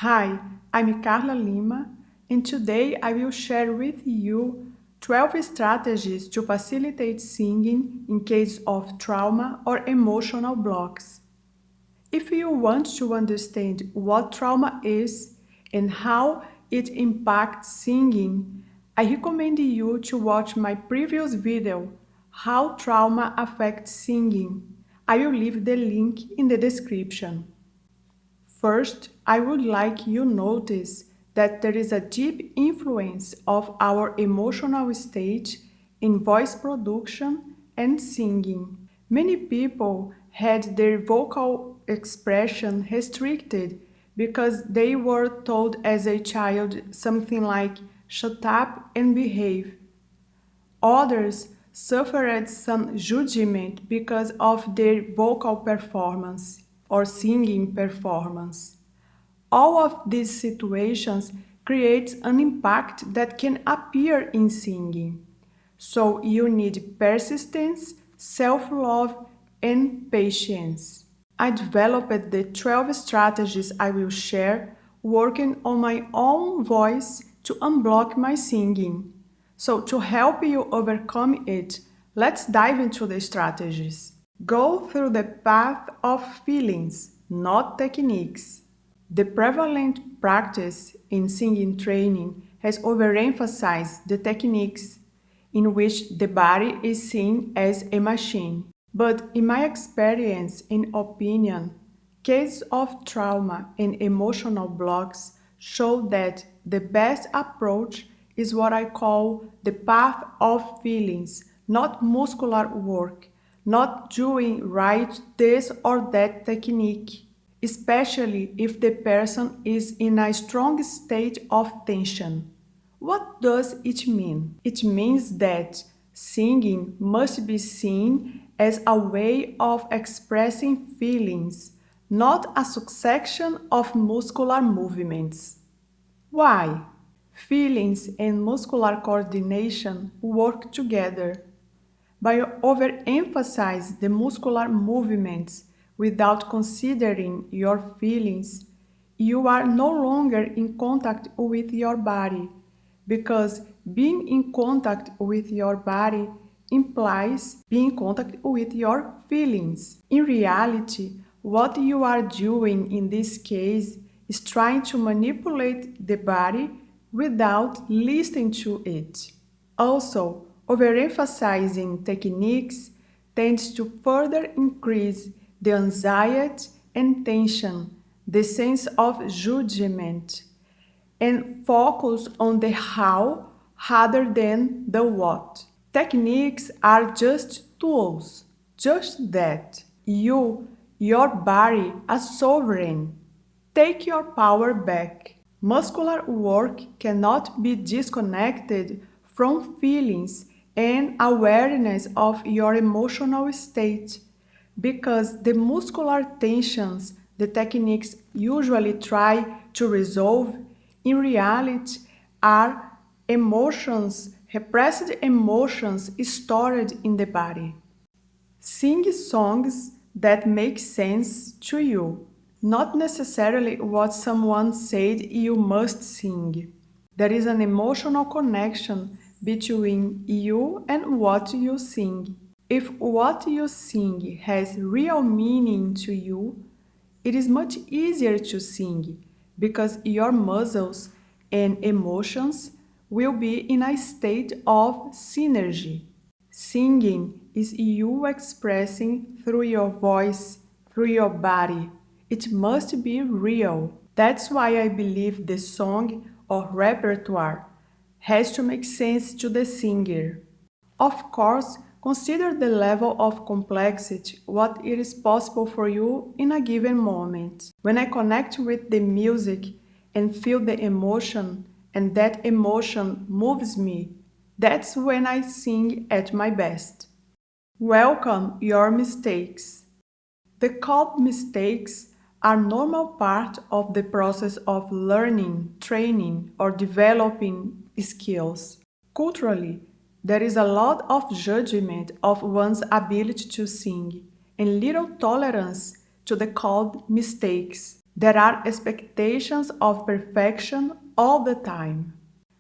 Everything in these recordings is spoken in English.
Hi, I'm Carla Lima, and today I will share with you 12 strategies to facilitate singing in case of trauma or emotional blocks. If you want to understand what trauma is and how it impacts singing, I recommend you to watch my previous video, How Trauma Affects Singing. I will leave the link in the description. First, I would like you notice that there is a deep influence of our emotional state in voice production and singing. Many people had their vocal expression restricted because they were told as a child something like shut up and behave. Others suffered some judgment because of their vocal performance or singing performance. All of these situations create an impact that can appear in singing. So you need persistence, self-love, and patience. I developed the 12 strategies I will share working on my own voice to unblock my singing. So to help you overcome it, let's dive into the strategies. Go through the path of feelings, not techniques. The prevalent practice in singing training has overemphasized the techniques in which the body is seen as a machine. But in my experience and opinion, cases of trauma and emotional blocks show that the best approach is what I call the path of feelings, not muscular work, not doing right this or that technique, especially if the person is in a strong state of tension. What does it mean? It means that singing must be seen as a way of expressing feelings, not a succession of muscular movements. Why? Feelings and muscular coordination work together. By overemphasizing the muscular movements without considering your feelings, you are no longer in contact with your body, because being in contact with your body implies being in contact with your feelings. In reality, what you are doing in this case is trying to manipulate the body without listening to it. Also, overemphasizing techniques tends to further increase the anxiety and tension, the sense of judgment, and focus on the how rather than the what. Techniques are just tools, just that. You, your body, are sovereign. Take your power back. Muscular work cannot be disconnected from feelings and awareness of your emotional state, because the muscular tensions the techniques usually try to resolve in reality are emotions, repressed emotions stored in the body. Sing songs that make sense to you, not necessarily what someone said you must sing. There is an emotional connection between you and what you sing. If what you sing has real meaning to you, it is much easier to sing because your muscles and emotions will be in a state of synergy. Singing is you expressing through your voice, through your body. It must be real. That's why I believe the song or repertoire has to make sense to the singer. Of course, consider the level of complexity, what it is possible for you in a given moment. When I connect with the music and feel the emotion, and that emotion moves me, that's when I sing at my best. Welcome your mistakes. The called mistakes are normal part of the process of learning, training, or developing skills. Culturally, there is a lot of judgment of one's ability to sing and little tolerance to the called mistakes. There are expectations of perfection all the time.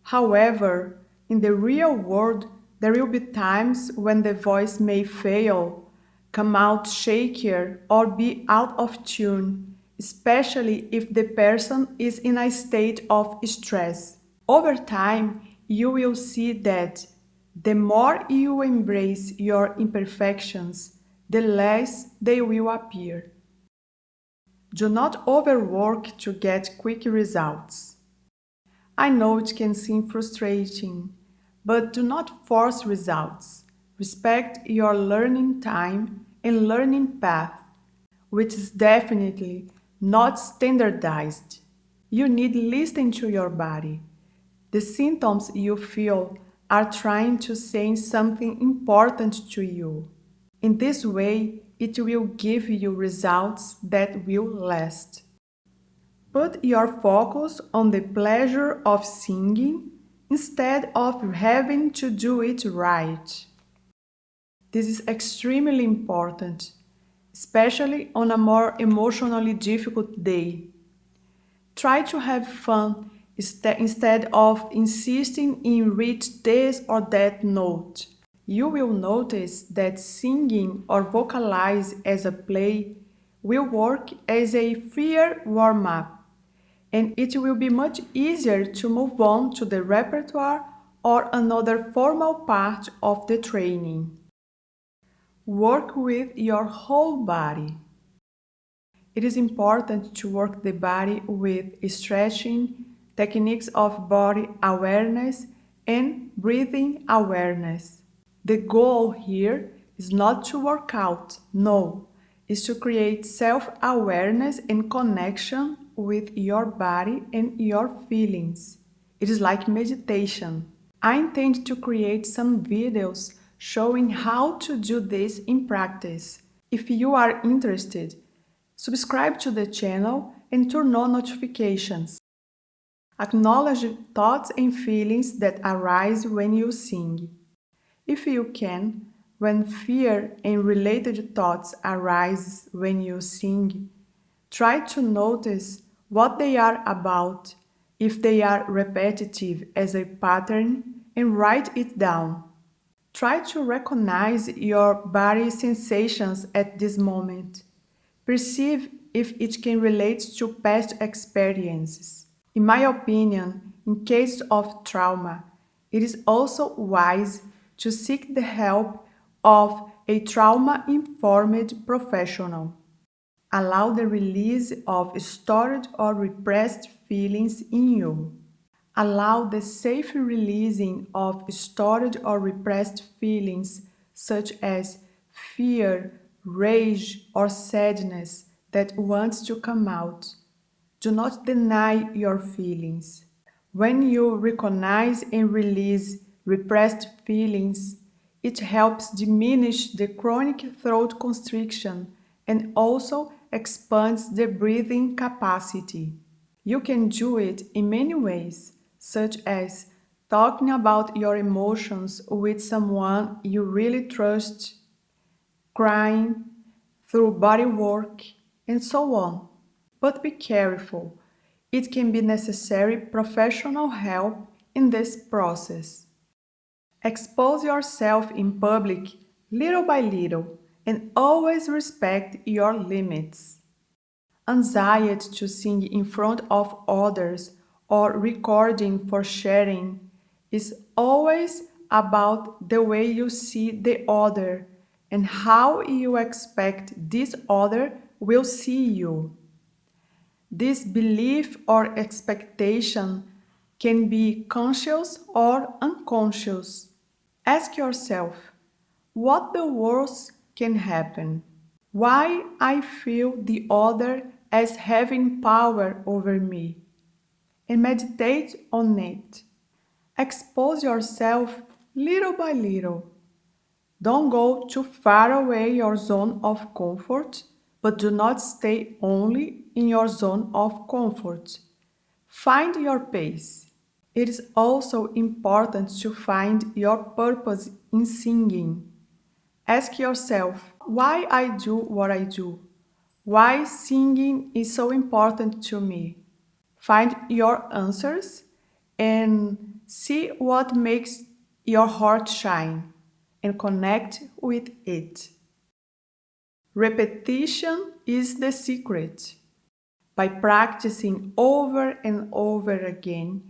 However, in the real world, there will be times when the voice may fail, come out shakier, or be out of tune, especially if the person is in a state of stress. Over time, you will see that the more you embrace your imperfections, the less they will appear. Do not overwork to get quick results. I know it can seem frustrating, but do not force results. Respect your learning time and learning path, which is definitely not standardized. You need to listen to your body. The symptoms you feel are trying to say something important to you. In this way, it will give you results that will last. Put your focus on the pleasure of singing instead of having to do it right. This is extremely important, especially on a more emotionally difficult day. Try to have fun instead of insisting in reach this or that note. You will notice that singing or vocalize as a play will work as a freer warm-up, and it will be much easier to move on to the repertoire or another formal part of the training. Work with your whole body. It is important to work the body with stretching, techniques of body awareness, and breathing awareness. The goal here is not to work out, no, is to create self-awareness and connection with your body and your feelings. It is like meditation. I intend to create some videos showing how to do this in practice. If you are interested, subscribe to the channel and turn on notifications. Acknowledge thoughts and feelings that arise when you sing. If you can, when fear and related thoughts arise when you sing, try to notice what they are about, if they are repetitive as a pattern, and write it down. Try to recognize your body sensations at this moment. Perceive if it can relate to past experiences. In my opinion, in case of trauma, it is also wise to seek the help of a trauma-informed professional. Allow the release of stored or repressed feelings in you. Allow the safe releasing of stored or repressed feelings such as fear, rage, or sadness that wants to come out. Do not deny your feelings. When you recognize and release repressed feelings, it helps diminish the chronic throat constriction and also expands the breathing capacity. You can do it in many ways, such as talking about your emotions with someone you really trust, crying, through body work, and so on. But be careful, it can be necessary professional help in this process. Expose yourself in public little by little and always respect your limits. Anxiety to sing in front of others or recording for sharing is always about the way you see the other and how you expect this other will see you. This belief or expectation can be conscious or unconscious. Ask yourself, what the worst can happen? Why I feel the other as having power over me? And meditate on it. Expose yourself little by little. Don't go too far away your zone of comfort, but do not stay only in your zone of comfort. Find your pace. It is also important to find your purpose in singing. Ask yourself, why I do what I do? Why singing is so important to me. Find your answers and see what makes your heart shine and connect with it. Repetition is the secret. By practicing over and over again,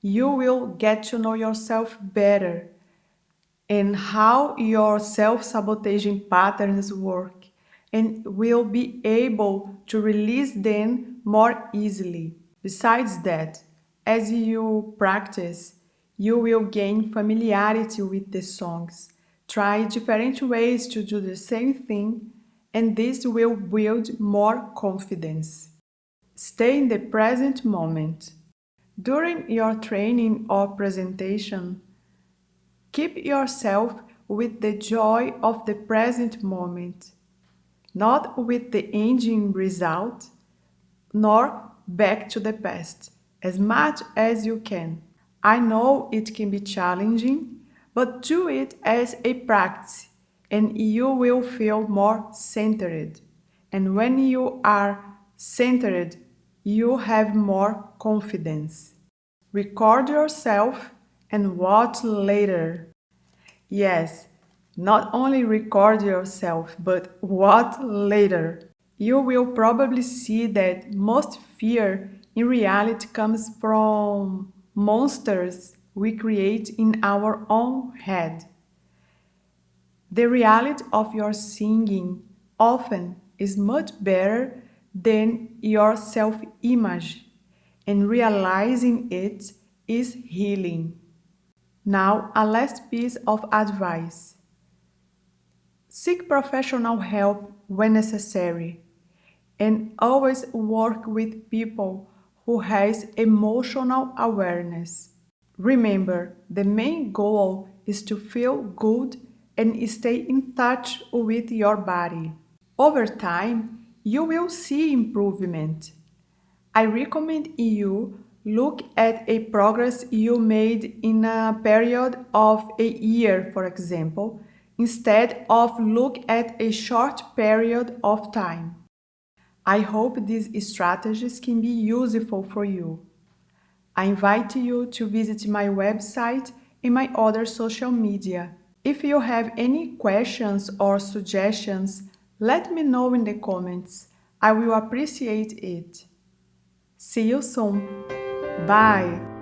you will get to know yourself better and how your self-sabotaging patterns work, and will be able to release them more easily. Besides that, as you practice, you will gain familiarity with the songs, try different ways to do the same thing, and this will build more confidence. Stay in the present moment. During your training or presentation, keep yourself with the joy of the present moment, not with the ending result, nor back to the past, as much as you can. I know it can be challenging, but do it as a practice and you will feel more centered. And when you are centered, you have more confidence. Record yourself and watch later. Yes, not only record yourself, but what later? You will probably see that most fear in reality comes from monsters we create in our own head. The reality of your singing often is much better than your self image, and realizing it is healing. Now, a last piece of advice: seek professional help when necessary, and always work with people who has emotional awareness. Remember, the main goal is to feel good and stay in touch with your body. Over time, you will see improvement. I recommend you look at a progress you made in a period of a year, for example, instead of look at a short period of time. I hope these strategies can be useful for you. I invite you to visit my website and my other social media. If you have any questions or suggestions, let me know in the comments. I will appreciate it. See you soon. Bye.